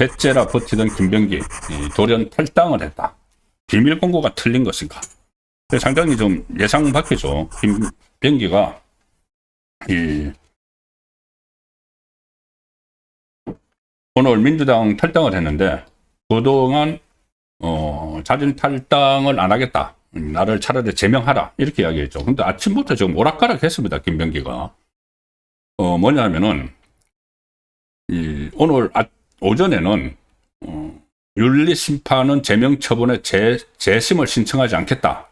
배째라 버티던 김병기 돌연 탈당을 했다. 비밀 공고가 틀린 것인가? 상당히 좀 예상 밖이죠. 김병기가 오늘 민주당 탈당을 했는데 그동안 자진 탈당을 안 하겠다. 나를 차라리 제명하라. 이렇게 이야기했죠. 근데 아침부터 지금 오락가락 했습니다. 김병기가. 뭐냐면은 오늘 오전에는 윤리심판은 제명 처분에 재심을 신청하지 않겠다.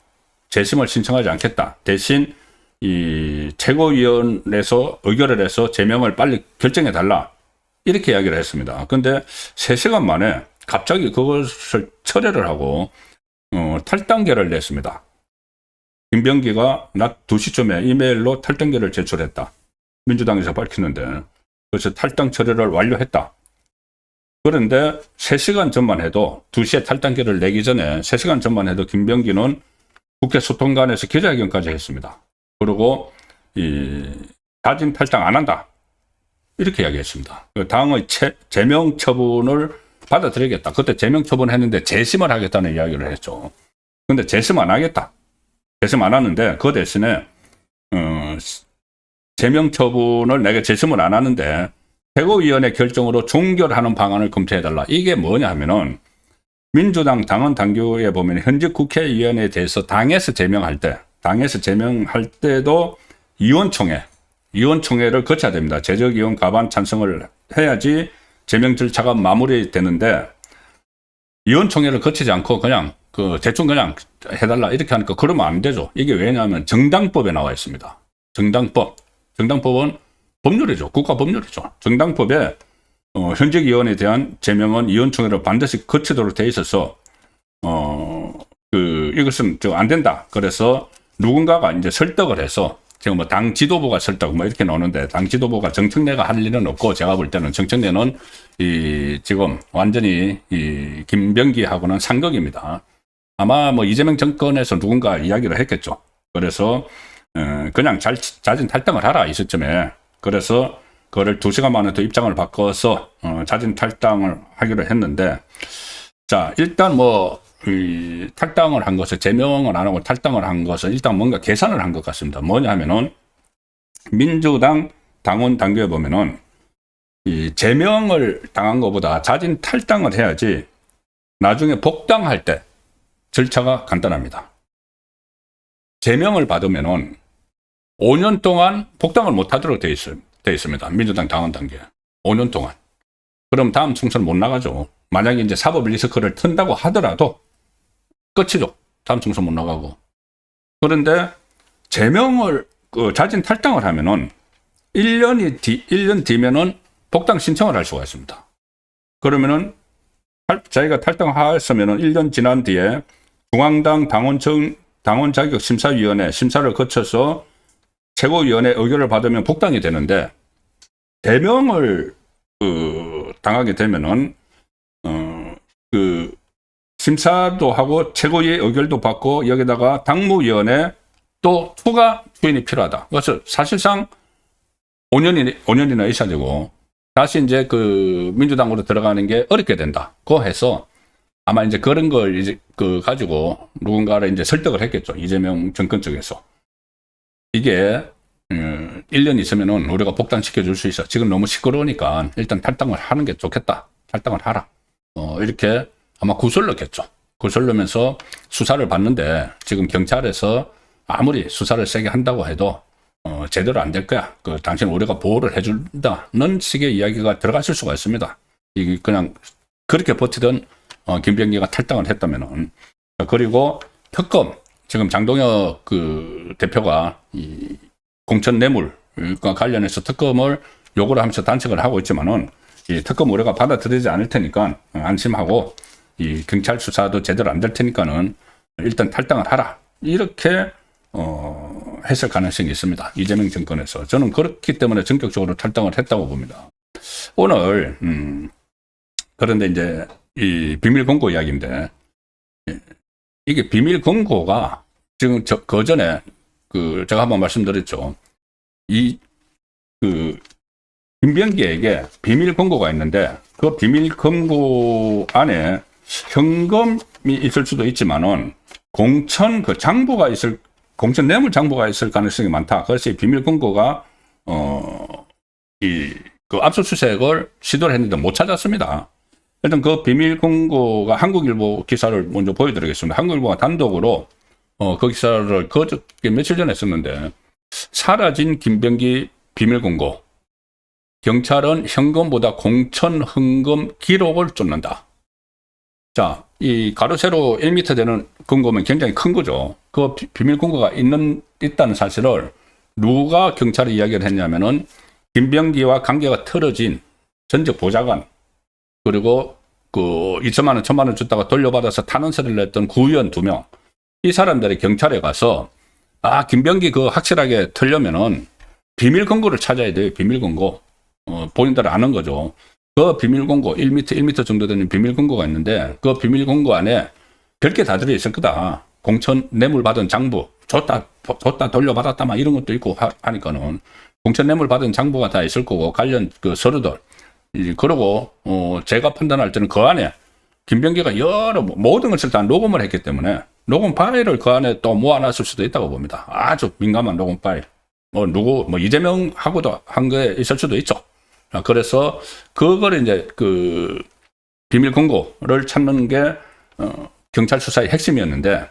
재심을 신청하지 않겠다. 대신 이 최고위원회에서 의결을 해서 제명을 빨리 결정해 달라. 이렇게 이야기를 했습니다. 근데 3시간 만에 갑자기 그것을 철회를 하고 탈당계를 냈습니다. 김병기가 낮 2시쯤에 이메일로 탈당계를 제출했다. 민주당에서 밝히는데 그래서 탈당 처리를 완료했다. 그런데 3시간 전만 해도 2시에 탈당계를 내기 전에 3시간 전만 해도 김병기는 국회 소통관에서 기자회견까지 했습니다. 그리고 자진 탈당 안 한다. 이렇게 이야기했습니다. 당의 제명 처분을 받아들이겠다. 그때 제명 처분했는데 재심을 하겠다는 이야기를 했죠. 근데 재심 안 하겠다. 재심 안 하는데 그 대신에 제명 처분을 내가 재심을 안 하는데 최고위원회 결정으로 종결하는 방안을 검토해달라. 이게 뭐냐 하면은 민주당 당원 당규에 보면 현직 국회의원에 대해서 당에서 제명할 때도 의원총회를 거쳐야 됩니다. 재적의원 과반 찬성을 해야지 제명 절차가 마무리되는데 의원총회를 거치지 않고 그냥 대충 그냥 해달라 이렇게 하니까 그러면 안 되죠. 이게 왜냐하면 정당법에 나와 있습니다. 정당법은 법률이죠. 국가 법률이죠. 정당법에 현직 의원에 대한 제명은 의원총회를 반드시 거치도록 돼 있어서 이것은 안 된다. 그래서 누군가가 이제 설득을 해서 지금 뭐 당 지도부가 설득 뭐 이렇게 나오는데 당 지도부가 정청래가 할 일은 없고 제가 볼 때는 정청래는 지금 완전히 김병기하고는 상극입니다. 아마 뭐 이재명 정권에서 누군가 이야기를 했겠죠. 그래서 그냥 자진 탈당을 하라 이 시점에. 그래서 그거를 2시간 만에 또 입장을 바꿔서 자진 탈당을 하기로 했는데 자 일단 뭐 탈당을 한 것을 제명을 안 하고 탈당을 한 것은 일단 뭔가 계산을 한 것 같습니다. 뭐냐 하면은 민주당 당원 당규에 보면은 이 제명을 당한 것보다 자진 탈당을 해야지 나중에 복당할 때 절차가 간단합니다. 제명을 받으면은 5년 동안 복당을 못 하도록 되어 있습니다. 민주당 당원 단계에. 5년 동안. 그럼 다음 총선 못 나가죠. 만약에 이제 사법 리스크를 튼다고 하더라도 끝이죠. 다음 총선 못 나가고. 그런데 제명을, 자진 탈당을 하면은 1년 뒤면은 복당 신청을 할 수가 있습니다. 그러면은 자기가 탈당하였으면은 1년 지난 뒤에 중앙당 당원 자격 심사위원회 심사를 거쳐서 최고위원회 의결을 받으면 복당이 되는데 제명을 당하게 되면은 심사도 하고 최고위의 의결도 받고 여기다가 당무위원회 또 추가 투인이 필요하다. 그래서 사실상 5년이나 있어야 되고 다시 이제 민주당으로 들어가는 게 어렵게 된다. 고 해서 아마 이제 그런 걸 이제 가지고 누군가를 이제 설득을 했겠죠. 이재명 정권 쪽에서. 이게 1년 있으면은 우리가 복당시켜 줄 수 있어. 지금 너무 시끄러우니까 일단 탈당을 하는 게 좋겠다. 탈당을 하라. 이렇게 아마 구설렀겠죠. 구설르면서 수사를 받는데 지금 경찰에서 아무리 수사를 세게 한다고 해도 제대로 안 될 거야. 당신 우리가 보호를 해준다는 식의 이야기가 들어갔을 수가 있습니다. 이게 그냥 그렇게 버티던 김병기가 탈당을 했다면은. 그리고 특검 지금 장동혁 대표가 이 공천 뇌물과 관련해서 특검을 요구를 하면서 단식을 하고 있지만은 이 특검 우리가 받아들이지 않을 테니까 안심하고 이 경찰 수사도 제대로 안 될 테니까는 일단 탈당을 하라. 이렇게 했을 가능성이 있습니다. 이재명 정권에서. 저는 그렇기 때문에 전격적으로 탈당을 했다고 봅니다. 오늘 그런데 이제 이 비밀 공고 이야기인데 이게 비밀 공고가 지금 그 전에 제가 한번 말씀드렸죠. 김병기에게 비밀 금고가 있는데 그 비밀 금고 안에 현금이 있을 수도 있지만은 공천 그 장부가 있을 공천 뇌물 장부가 있을 가능성이 많다. 그래서 이 비밀 금고가 그 압수수색을 시도를 했는데 못 찾았습니다. 일단 그 비밀 금고가 한국일보 기사를 먼저 보여드리겠습니다. 한국일보가 단독으로 그 기사를 그저께 며칠 전에 썼는데 사라진 김병기 비밀 금고. 경찰은 현금보다 공천 헌금 기록을 쫓는다. 자, 이 가로 세로 1m 되는 금고면 굉장히 큰 거죠. 그 비밀 금고가 있다는 사실을 누가 경찰에 이야기를 했냐면은 김병기와 관계가 틀어진 전직 보좌관 그리고 그 2천만 원, 1천만 원 줬다가 돌려받아서 탄원서를 냈던 구의원 2명. 이 사람들이 경찰에 가서 김병기 그 확실하게 틀려면은 비밀 금고를 찾아야 돼요. 비밀 금고. 본인들 아는 거죠. 그 비밀 금고 1m 정도 되는 비밀 금고가 있는데 그 비밀 금고 안에 별게 다 들어 있을 거다. 공천 뇌물 받은 장부 줬다 돌려받았다 막 이런 것도 있고 하니까는 공천 뇌물 받은 장부가 다 있을 거고 관련 그 서류들 그러고 제가 판단할 때는 그 안에 김병기가 여러 모든 것을 다 녹음을 했기 때문에 녹음 파일을 그 안에 또 모아놨을 수도 있다고 봅니다. 아주 민감한 녹음 파일. 이재명하고도 한 거에 있을 수도 있죠. 그래서 그걸 이제 그 비밀 금고를 찾는 게 경찰 수사의 핵심이었는데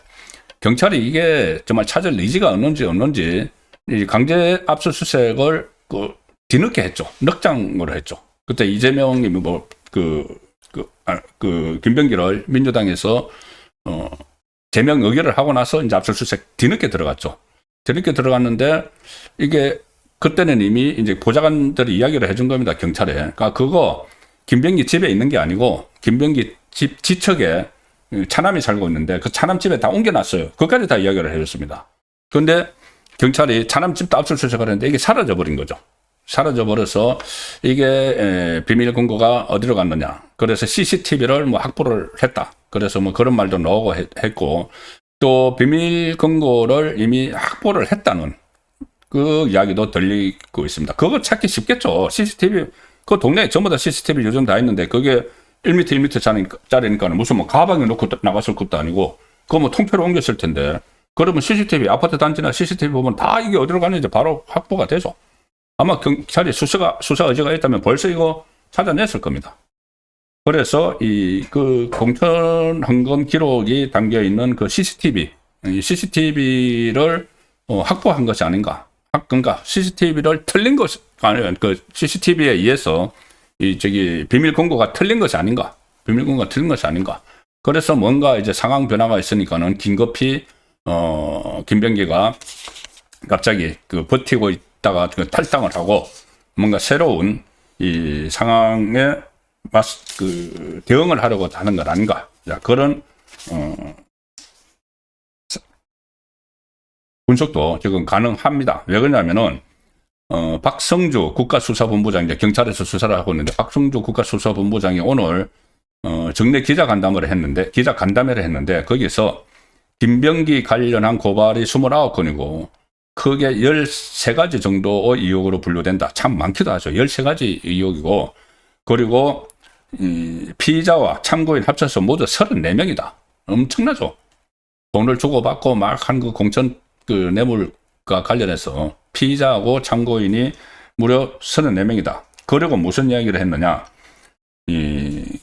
경찰이 이게 정말 찾을 의지가 없는지 이 강제 압수수색을 뒤늦게 했죠. 넉장으로 했죠. 그때 이재명이 김병기를 민주당에서 제명 의결을 하고 나서 이제 압수수색 뒤늦게 들어갔죠. 뒤늦게 들어갔는데 이게 그때는 이미 이제 보좌관들이 이야기를 해준 겁니다. 경찰에. 그러니까 그거 김병기 집에 있는 게 아니고 김병기 집 지척에 차남이 살고 있는데 그 차남 집에 다 옮겨놨어요. 그까지 다 이야기를 해줬습니다. 그런데 경찰이 차남 집도 압수수색을 했는데 이게 사라져버린 거죠. 사라져버려서 이게 비밀 금고가 어디로 갔느냐. 그래서 CCTV를 확보를 했다. 그래서 그런 말도 나오고 했고 또 비밀 금고를 이미 확보를 했다는 그 이야기도 들리고 있습니다. 그거 찾기 쉽겠죠. CCTV, 그 동네에 전부 다 CCTV 요즘 다 있는데 그게 1m 짜리니까 무슨 가방에 넣고 나갔을 것도 아니고 그거 통째로 옮겼을 텐데 그러면 CCTV, 아파트 단지나 CCTV 보면 다 이게 어디로 가는지 바로 확보가 되죠. 아마 경찰이 수사 의지가 있다면 벌써 이거 찾아냈을 겁니다. 그래서 그 공천 헌금 기록이 담겨 있는 그 CCTV를 확보한 것이 아닌가. 그러니까 CCTV를 틀린 것이 아니면 그 CCTV에 의해서 비밀 금고가 틀린 것이 아닌가. 비밀 금고가 틀린 것이 아닌가. 그래서 뭔가 이제 상황 변화가 있으니까는 긴급히 김병기가 갑자기 버티고 있다가 탈당을 하고 뭔가 새로운 이 상황에 대응을 하려고 하는 것 아닌가. 자, 그런 분석도 지금 가능합니다. 왜 그러냐면은 박성주 국가수사본부장, 이제 경찰에서 수사를 하고 있는데 박성주 국가수사본부장이 오늘 정례 기자간담회를 했는데 거기서 김병기 관련한 고발이 29건이고 크게 13가지 정도의 의혹으로 분류된다. 참 많기도 하죠. 13가지 의혹이고 그리고 피의자와 참고인 합쳐서 모두 34명이다. 엄청나죠. 돈을 주고받고 막 한 그 공천 뇌물과 관련해서 피의자하고 참고인이 무려 34명이다. 그리고 무슨 이야기를 했느냐.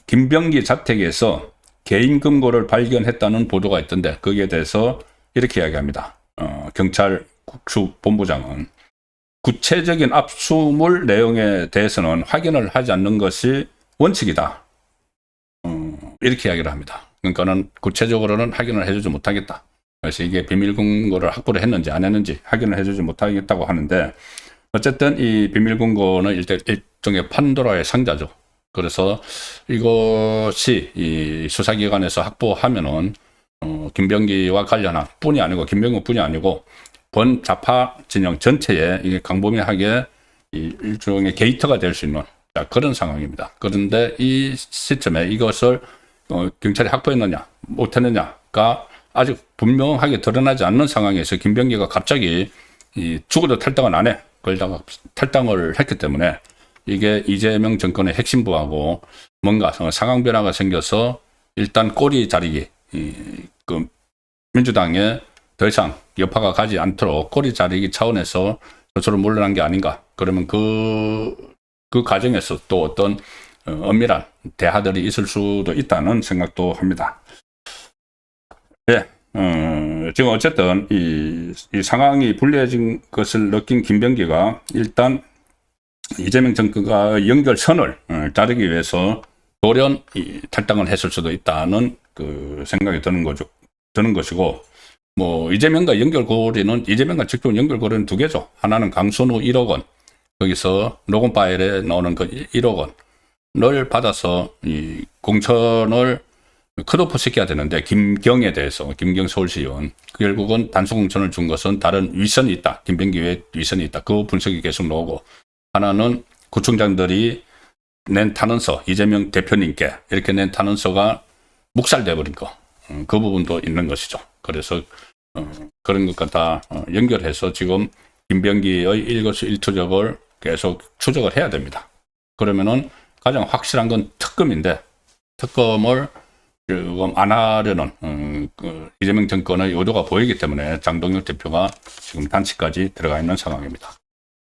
김병기 자택에서 개인 금고를 발견했다는 보도가 있던데 거기에 대해서 이렇게 이야기합니다. 경찰 국수본부장은 구체적인 압수물 내용에 대해서는 확인을 하지 않는 것이 원칙이다. 이렇게 이야기를 합니다. 그러니까는 구체적으로는 확인을 해주지 못하겠다. 그래서 이게 비밀 금고를 확보를 했는지 안 했는지 확인을 해주지 못하겠다고 하는데 어쨌든 이 비밀 금고는 일종의 판도라의 상자죠. 그래서 이것이 이 수사기관에서 확보하면은 김병기와 관련한 뿐이 아니고 김병기뿐이 아니고 본 좌파 진영 전체에 이게 광범위하게 일종의 게이트가 될 수 있는 그런 상황입니다. 그런데 이 시점에 이것을 경찰이 확보했느냐 못했느냐가 아직 분명하게 드러나지 않는 상황에서 김병기가 갑자기 죽어도 탈당은 안 해. 그러다가 탈당을 했기 때문에 이게 이재명 정권의 핵심부하고 뭔가 상황 변화가 생겨서 일단 꼬리 자르기, 그 민주당에 더 이상 여파가 가지 않도록 꼬리 자르기 차원에서 스스로 물러난 게 아닌가. 그러면 그 과정에서 또 어떤 엄밀한 대화들이 있을 수도 있다는 생각도 합니다. 네, 지금 어쨌든 이 상황이 불리해진 것을 느낀 김병기가 일단 이재명 정권과 연결선을 자르기 위해서 돌연 탈당을 했을 수도 있다는 그 생각이 드는 것이고, 뭐 이재명과 직접 연결고리는 두 개죠. 하나는 강선우 1억 원, 거기서 녹음 파일에 나오는 그 1억 원을 받아서 이 공천을 컷오프 시켜야 되는데, 김경 서울시의원, 결국은 단수 공천을 준 것은 다른 위선이 있다. 김병기의 위선이 있다. 그 분석이 계속 나오고, 하나는 구청장들이 낸 탄원서, 이재명 대표님께 이렇게 낸 탄원서가 묵살돼 버린 거, 그 부분도 있는 것이죠. 그래서 그런 것과 다 연결해서 지금 김병기의 일거수일투족을 계속 추적을 해야 됩니다. 그러면은 가장 확실한 건 특검인데, 특검을 지금 안 하려는 이재명 정권의 의도가 보이기 때문에 장동혁 대표가 지금 단식까지 들어가 있는 상황입니다.